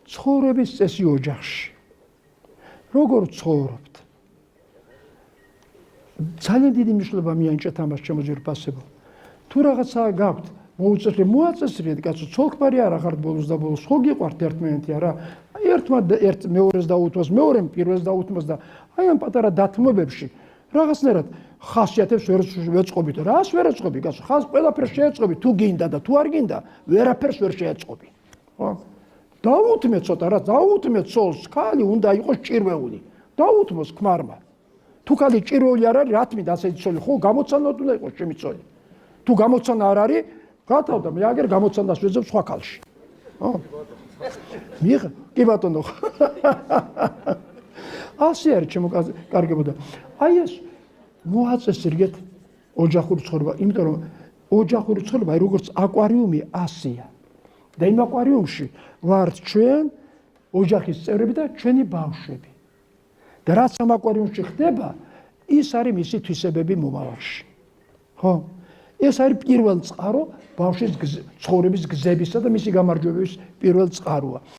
ცხოვრების წესი ოჯახში. როგორ ცხოვრობთ? ძალიან დიდი მნიშვნელობა მიენიჭათ ამას ჩემო ძვირფასებო. თუ რაღაცა გაქვთ, მოაწესრიეთ, კაცო, ცოლქმარი არა ხართ ბოლოს და ბოლოს, ხო გიყვართ ერთმანეთი არა? ერთმა მეორეს დაუთმოს, მეორემ პირველს დაუთმოს და აი ამ პატარა დათმობებში რაღაცნაირად ხასიათებს ვეწყობით. რას ვერ ეწყობი, კაცო? ხას ყველაფერს შეეწყობი, თუ გინდა და თუ არ გინდა, ვერაფერს ვერ შეეწყობი. ხო? დაუთმე ცოტა რა, დაუთმე ცოლს, ქალი უნდა იყოს ჭირვეული. დაუთმოს ქმარმა. თუ ქალი ჭირვეული არ არის, რა თქმა უნდა ასეთი ცოლი, ხო, გამოცანად უნდა იყოს ჩემი ცოლი. თუ გამოცანა არ არის, გათავდა, მე აგერ გამოცანას ვეძებ სხვა ქალში. ხო? მიღ, კი ბატონო. ასე არის ჩემო კარგებოდა. აი ეს მოაწესრიგეთ ოჯახური ცხოვრება, იმიტომ რომ ოჯახური ცხოვრება როგორც აკვარიუმი ასეა. და იმ აკვარიუმში ვართ ჩვენ, ოჯახის წევრები და ჩვენი ბავშვები. და რაც ამ აკვარიუმში ხდება, ის არის მისი თვისებები მომავალში. ხო? ეს არის პირველ წყარო ბავშვის ცხოვრების გზებისა და მისი გამარჯვების პირველ წყაროა.